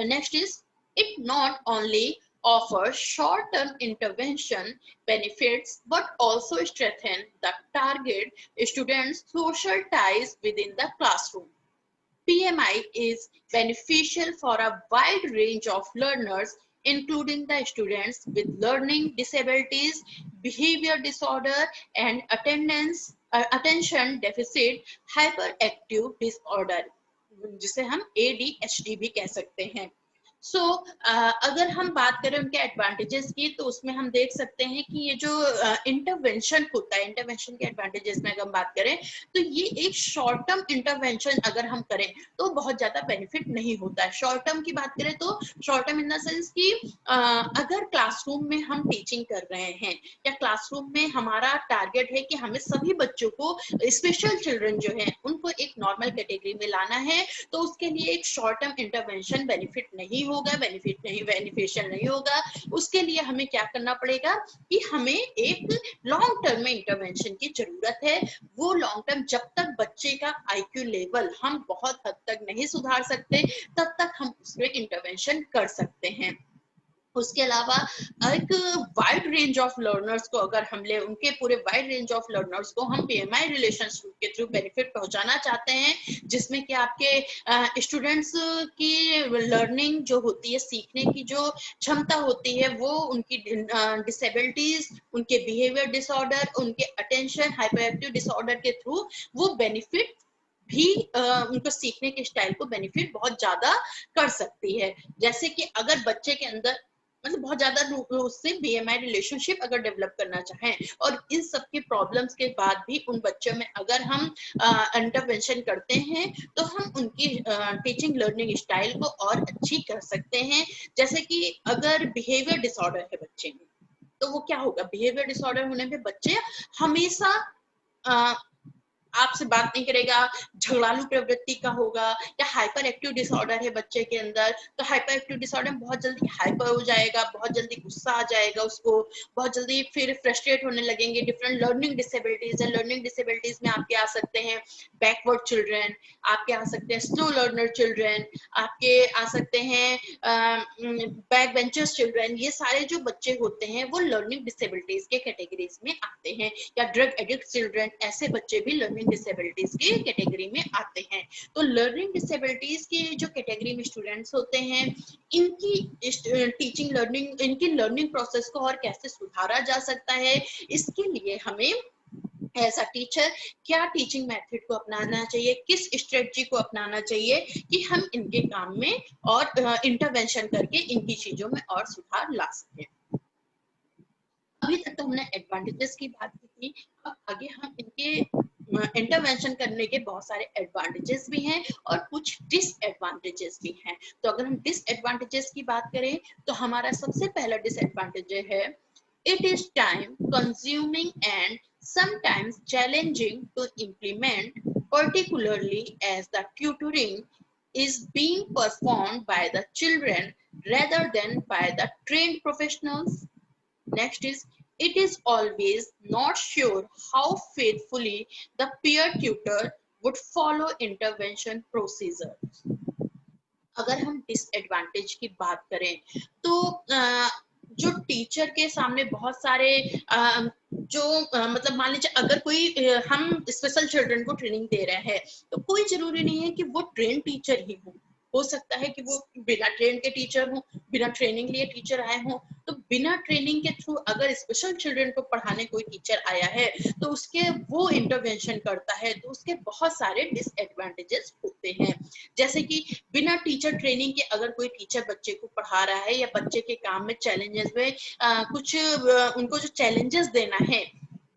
Next is It not only offers short-term intervention benefits but also strengthen the target students' social ties within the classroom. PMI is beneficial for a wide range of learners, including the students with learning disabilities, behavior disorder, and attention deficit hyperactive disorder, जिसे हम ADHD भी कह सकते हैं. अगर हम बात करें उनके एडवांटेजेस की, तो उसमें हम देख सकते हैं कि ये जो इंटरवेंशन होता है, इंटरवेंशन के एडवांटेजेस में अगर हम बात करें तो ये एक शॉर्ट टर्म इंटरवेंशन अगर हम करें तो बहुत ज्यादा बेनिफिट नहीं होता है. शॉर्ट टर्म की बात करें तो short term in the sense कि अगर क्लासरूम में हम टीचिंग कर रहे हैं या क्लासरूम में हमारा टारगेट है कि हमें सभी बच्चों को, स्पेशल चिल्ड्रन जो है उनको एक नॉर्मल कैटेगरी में लाना है, तो उसके लिए एक शॉर्ट टर्म इंटरवेंशन बेनिफिट नहीं होगा, बेनिफिशियल नहीं होगा. उसके लिए हमें क्या करना पड़ेगा कि हमें एक लॉन्ग टर्म में इंटरवेंशन की जरूरत है. वो लॉन्ग टर्म, जब तक बच्चे का IQ लेवल हम बहुत हद तक नहीं सुधार सकते तब तक हम उसमें इंटरवेंशन कर सकते हैं. उसके अलावा एक वाइड रेंज ऑफ लर्नर्स को अगर हम ले, उनके पूरे वाइड रेंज ऑफ लर्नर्स को हम PMI रिलेशनशिप के थ्रू बेनिफिट पहुंचाना चाहते हैं, जिसमें कि आपके स्टूडेंट्स की लर्निंग जो होती है, सीखने की जो क्षमता होती है, वो उनकी डिसेबिलिटीज, उनके बिहेवियर डिसऑर्डर, उनके अटेंशन हाइपर एक्टिव डिसऑर्डर के थ्रू वो बेनिफिट भी उनको सीखने के स्टाइल को बेनिफिट बहुत ज्यादा कर सकती है. जैसे कि अगर बच्चे के अंदर मतलब बहुत ज्यादा उससे BMI रिलेशनशिप अगर डेवलप करना चाहें और इन सब के प्रॉब्लम्स के बाद भी उन बच्चों में अगर हम इंटरवेंशन करते हैं तो हम उनकी टीचिंग लर्निंग स्टाइल को और अच्छी कर सकते हैं. जैसे कि अगर बिहेवियर डिसऑर्डर है बच्चे में, तो वो क्या होगा, बिहेवियर डिसऑर्डर होने में बच्चे हमेशा आपसे बात नहीं करेगा, झगड़ालू प्रवृत्ति का होगा, या हाइपर एक्टिव डिसऑर्डर है बच्चे के अंदर, तो हाइपर एक्टिव डिसऑर्डर में बहुत जल्दी हाइपर हो जाएगा, बहुत जल्दी गुस्सा आ जाएगा उसको, बहुत जल्दी फिर फ्रस्ट्रेट होने लगेंगे. डिफरेंट लर्निंग डिसेबिलिटीज है, लर्निंग डिसेबिलिटीज में आपके आ सकते हैं बैकवर्ड चिल्ड्रन, आपके आ सकते हैं स्लो लर्नर चिल्ड्रन, आपके आ सकते हैं बैक बेंचर्स चिल्ड्रन. ये सारे जो बच्चे होते हैं वो लर्निंग डिसेबिलिटीज के कैटेगरीज में आते हैं. या ड्रग एडिक्ट चिल्ड्रन, ऐसे बच्चे भी लर्निंग डिसेबिलिटीज की कैटेगरी में आते हैं. तो लर्निंग डिसेबिलिटीज की जो कैटेगरी में स्टूडेंट्स होते हैं, इनकी टीचिंग लर्निंग, इनकी लर्निंग प्रोसेस को और कैसे सुधारा जा सकता है, इसके लिए हमें एज अ टीचर क्या टीचिंग मेथड को अपनाना चाहिए, किस स्ट्रेटजी को अपनाना चाहिए कि हम इनके काम में और इंटरवेंशन करके इनकी चीजों में और सुधार ला सकें. अभी तक तो हमने एडवांटेजेस की बात की थी, अब आगे हम इनके इंटरवेंशन करने के बहुत सारे एडवांटेजेस भी हैं और कुछ डिसएडवांटेजेस भी हैं. तो अगर हम डिसएडवांटेजेस की बात करें तो हमारा सबसे पहला डिसएडवांटेज है, it is time consuming and sometimes challenging to implement, particularly as the tutoring is being performed by the children rather than by the trained professionals. Next is, it is always not sure how faithfully the peer tutor would follow intervention procedure. अगर हम disadvantage की बात करें तो जो teacher के सामने बहुत सारे मतलब मान लीजिए अगर कोई हम स्पेशल चिल्ड्रन को ट्रेनिंग दे रहे हैं तो कोई जरूरी नहीं है कि वो ट्रेन टीचर ही हो सकता है कि वो बिना ट्रेन के टीचर हो, बिना ट्रेनिंग लिए टीचर आए हो. तो बिना ट्रेनिंग के थ्रू अगर स्पेशल चिल्ड्रन को पढ़ाने कोई टीचर आया है तो उसके वो इंटरवेंशन करता है तो उसके बहुत सारे डिसएडवांटेजेस होते हैं. जैसे कि बिना टीचर ट्रेनिंग के अगर कोई टीचर बच्चे को पढ़ा रहा है या बच्चे के काम में चैलेंजेस में कुछ उनको जो चैलेंजेस देना है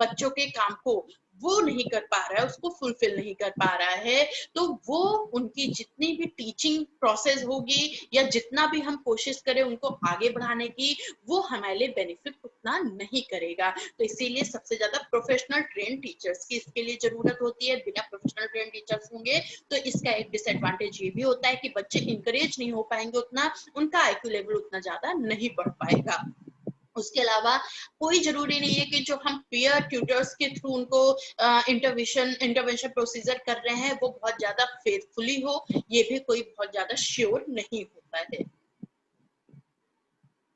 बच्चों के काम को, वो नहीं कर पा रहा है, उसको फुलफिल नहीं कर पा रहा है, तो वो उनकी जितनी भी टीचिंग प्रोसेस होगी या जितना भी हम कोशिश करें उनको आगे बढ़ाने की, वो हमारे लिए बेनिफिट उतना नहीं करेगा. तो इसीलिए सबसे ज्यादा प्रोफेशनल ट्रेन टीचर्स की इसके लिए जरूरत होती है. बिना प्रोफेशनल ट्रेन टीचर्स होंगे तो इसका एक डिसएडवांटेज ये भी होता है कि बच्चे इंकरेज नहीं हो पाएंगे उतना, उनका IQ लेवल उतना ज्यादा नहीं बढ़ पाएगा. उसके अलावा कोई जरूरी नहीं है कि जो हम पीयर ट्यूटर्स के थ्रू उनको इंटरवेंशन प्रोसीजर कर रहे हैं वो बहुत ज्यादा फेथफुली हो, ये भी कोई बहुत ज्यादा श्योर नहीं होता है.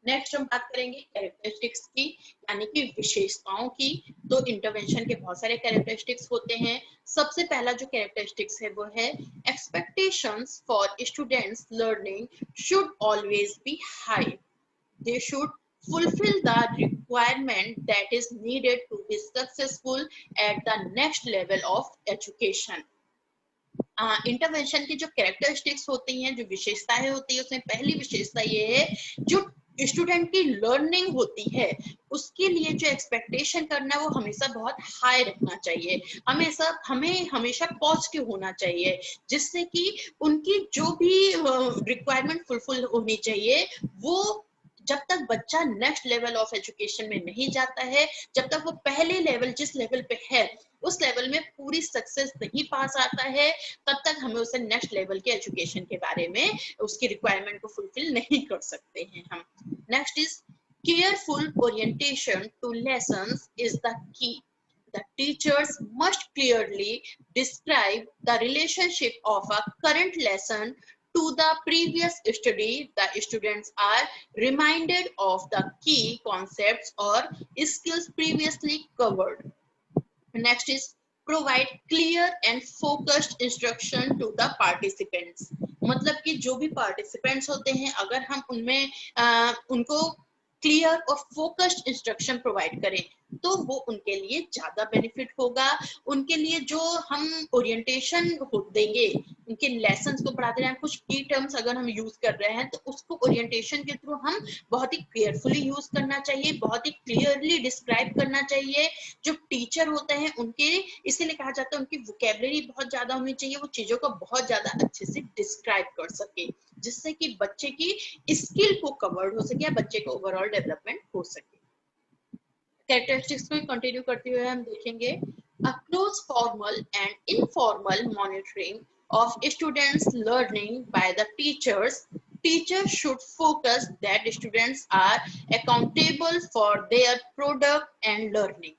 नेक्स्ट हम बात करेंगे कैरेक्टरिस्टिक्स की, यानी कि विशेषताओं की। तो इंटरवेंशन के बहुत सारे कैरेक्टरिस्टिक्स होते हैं। सबसे पहला जो कैरेक्टरिस्टिक्स है वो है expectations for students learning should always be high. They should fulfill the requirement that is needed to be successful at the next level of education. Intervention की जो कैरेक्टरिस्टिक्स होती हैं, जो विशेषताएं होती है, उसमें पहली विशेषता ये है जो स्टूडेंट की लर्निंग होती है उसके लिए जो एक्सपेक्टेशन करना है वो हमेशा बहुत हाई रखना चाहिए। हमें हमेशा पॉजिटिव होना चाहिए, जिससे कि उनकी जो भी रिक्वायरमेंट फुलफिल होनी चाहिए वो जब तक बच्चा नेक्स्ट लेवल ऑफ एजुकेशन में नहीं जाता है, जब तक वो पहले लेवल जिस लेवल पे है उस लेवल में पूरी सक्सेस नहीं पास आता है, तब तक हमें उसे नेक्स्ट लेवल के एजुकेशन के बारे में उसकी रिक्वायरमेंट को फुलफिल नहीं कर सकते हैं हम। Next is careful orientation to lessons is the key. The teachers must clearly describe the relationship of a current lesson to the previous study. The students are reminded of the key concepts or skills previously covered. Next is provide clear and focused instruction to the participants. मतलब कि जो भी participants होते हैं अगर हम उनमें उनको क्लियर और फोकस्ड इंस्ट्रक्शन प्रोवाइड करें तो वो उनके लिए ज्यादा बेनिफिट होगा। उनके लिए जो हम ओरिएंटेशन देंगे, उनके लेसन्स को पढ़ाते हैं, कुछ की टर्म्स अगर हम यूज कर रहे हैं तो उसको ओरिएंटेशन के थ्रू हम बहुत ही केयरफुली यूज करना चाहिए, बहुत ही क्लियरली डिस्क्राइब करना चाहिए। जो टीचर होते हैं उनके इसीलिए कहा जाता है उनकी वोकेबलरी बहुत ज्यादा होनी चाहिए, वो चीजों को बहुत ज्यादा अच्छे से डिस्क्राइब कर सके, जिससे कि बच्चे की स्किल को कवर्ड हो सके या बच्चे को ओवरऑल डेवलपमेंट हो सके। कैरेक्टरिस्टिक्स को कंटिन्यू करते हुए हम देखेंगे a close formal and informal monitoring of students learning by the teachers. Teachers should focus that students are accountable for their product and learning.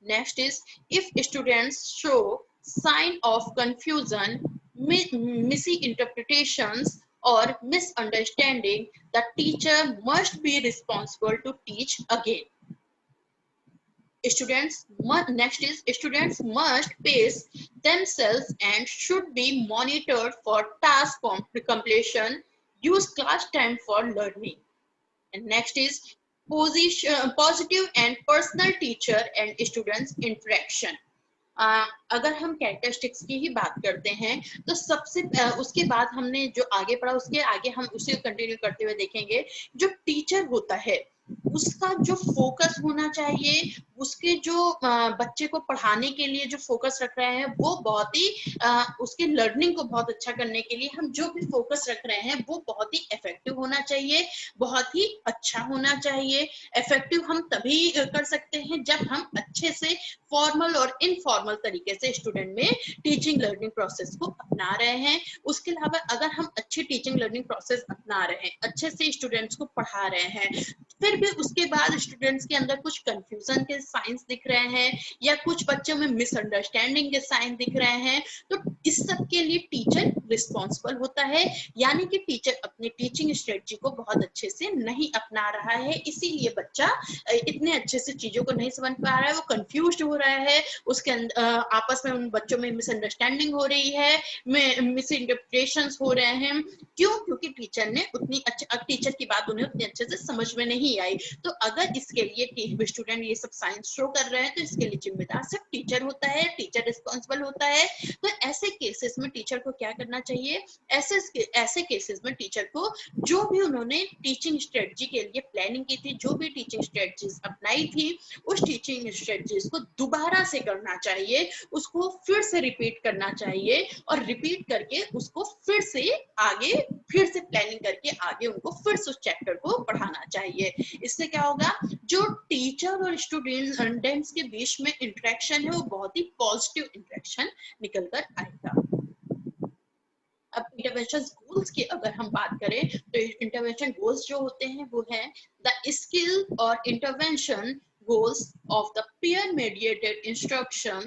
Next is if students show sign of confusion, misinterpretations or misunderstanding, the teacher must be responsible to teach again. Next is students must pace themselves and should be monitored for task completion. Use class time for learning. And next is positive and personal teacher and students interaction. अगर हम characteristics की ही बात करते हैं तो सबसे उसके बाद हमने जो आगे पढ़ा उसके आगे हम उसे कंटिन्यू करते हुए देखेंगे जो टीचर होता है उसका जो फोकस होना चाहिए, उसके जो बच्चे को पढ़ाने के लिए जो फोकस रख रहे हैं वो बहुत ही उसके लर्निंग को बहुत अच्छा करने के लिए हम जो भी फोकस रख रहे हैं वो बहुत ही इफेक्टिव होना चाहिए, बहुत ही अच्छा होना चाहिए। इफेक्टिव हम तभी कर सकते हैं जब हम अच्छे से फॉर्मल और इनफॉर्मल तरीके से स्टूडेंट में टीचिंग लर्निंग प्रोसेस को अपना रहे हैं। उसके अलावा अगर हम अच्छी टीचिंग लर्निंग प्रोसेस अपना रहे हैं, अच्छे से स्टूडेंट्स को पढ़ा रहे हैं, फिर भी उसके बाद स्टूडेंट्स के अंदर कुछ कंफ्यूजन के साइंस दिख रहे हैं या कुछ बच्चों में मिसअंडरस्टैंडिंग के साइन दिख रहे हैं, तो इस सब के लिए टीचर रिस्पॉन्सिबल होता है। यानी कि टीचर अपनी टीचिंग स्ट्रेटजी को बहुत अच्छे से नहीं अपना रहा है, इसीलिए बच्चा इतने अच्छे से चीजों को नहीं समझ पा रहा है, वो कंफ्यूज हो रहा है, उसके आपस में उन बच्चों में मिसअंडरस्टैंडिंग हो रही है, मिस इंटरप्रिटेशंस हो रहे हैं। क्यों? क्योंकि टीचर ने उतनी टीचर की बात उन्हें उतनी अच्छे से समझ में नहीं आई। तो अगर इसके लिए स्टूडेंट ये सब साइंस शो कर रहे हैं तो इसके लिए जिम्मेदार सिर्फ टीचर होता है, टीचर रिस्पॉन्सिबल होता है। तो ऐसे केसेस में टीचर को क्या करना चाहिए? ऐसे केसेस में टीचर को जो भी उन्होंने टीचिंग स्ट्रेटजी के लिए प्लानिंग की थी, जो भी टीचिंग स्ट्रेटजीज अपनाई थी, उस टीचिंग स्ट्रेटजीज को दोबारा से करना चाहिए, उसको फिर से रिपीट करना चाहिए और रिपीट करके उसको फिर से प्लानिंग करके आगे उनको फिर से उस चैप्टर को पढ़ाना चाहिए। इससे क्या होगा? जो टीचर और स्टूडेंट्स के बीच में इंटरेक्शन है वो बहुत ही पॉजिटिव इंटरेक्शन निकल कर आएगा। अब इंटरवेंशन गोल्स की अगर हम बात करें तो इंटरवेंशन गोल्स जो होते हैं वो है द स्किल और intervention goals of the peer mediated instruction,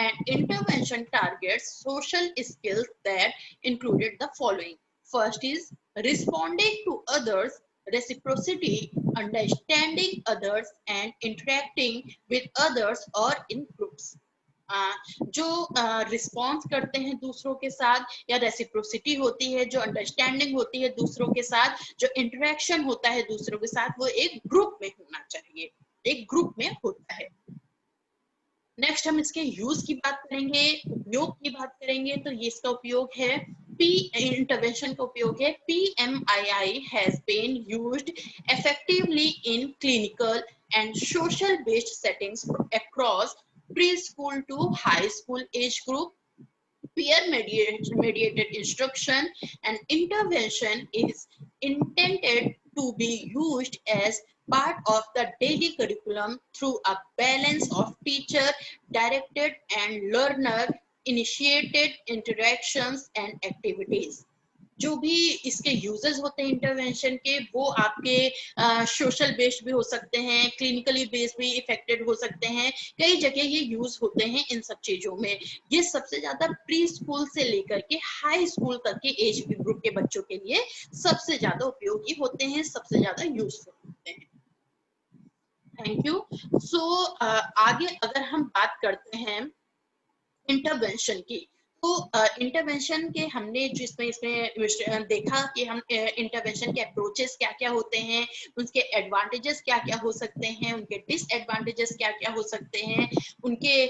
and intervention targets social skills that included the following. First is responding to others reciprocity, understanding others and interacting with others or in groups. जो response करते हैं दूसरों के साथ, या reciprocity होती है, जो अंडरस्टैंडिंग होती है दूसरों के साथ, जो इंटरेक्शन होता है दूसरों के साथ, वो एक ग्रुप में होना चाहिए, एक ग्रुप में होता है। नेक्स्ट हम इसके यूज की बात करेंगे, उपयोग की बात करेंगे। तो ये इसका उपयोग है, पी इंटरवेंशन का उपयोग है, PMII has been used effectively in clinical and social based settings across preschool to high school age group. Peer mediated instruction and intervention is intended to be used as part of the daily curriculum through a balance of teacher directed and learner initiated interactions and activities. जो भी इसके uses होते हैं intervention के, वो आपके social based भी हो सकते हैं, क्लिनिकली बेस्ड भी इफेक्टेड हो सकते हैं, कई जगह ये यूज होते हैं इन सब चीजों में। ये सबसे ज्यादा प्री स्कूल से लेकर के हाई स्कूल तक के एज ग्रुप के बच्चों के लिए सबसे ज्यादा उपयोगी होते हैं, सबसे ज्यादा यूजफुल होते हैं। Thank you. सो आगे अगर हम बात करते हैं इंटरवेंशन की, तो इंटरवेंशन के हमने जिसमें इसमें देखा कि हम इंटरवेंशन के अप्रोचेस क्या क्या होते हैं, उनके एडवांटेजेस क्या क्या हो सकते हैं, उनके डिसएडवांटेजेस क्या क्या हो सकते हैं, उनके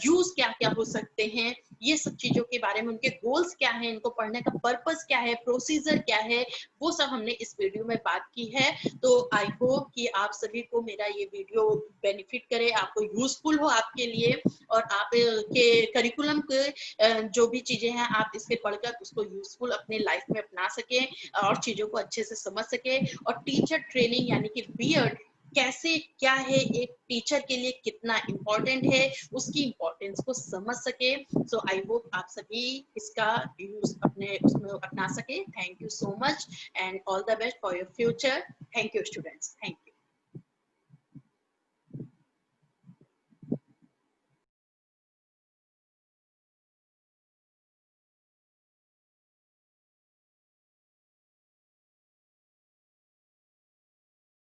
यूज क्या क्या हो सकते हैं, ये सब चीजों के बारे में, उनके गोल्स क्या है, इनको पढ़ने का पर्पस क्या है, प्रोसीजर क्या है, वो सब हमने इस वीडियो में बात की है। तो आई होप कि आप सभी को मेरा ये वीडियो बेनिफिट करे, आपको यूजफुल हो आपके लिए, और आप के करिकुलम के जो भी चीजें हैं आप इसके पढ़कर उसको यूजफुल अपने लाइफ में अपना सके और चीजों को अच्छे से समझ सके। और टीचर ट्रेनिंग यानी कि बीएड कैसे क्या है, एक टीचर के लिए कितना इम्पोर्टेंट है, उसकी इम्पोर्टेंस को समझ सके। सो आई होप आप सभी इसका यूज अपने उसमें अपना सके। Thank you so much and all the best for your future. Thank you students, thank you.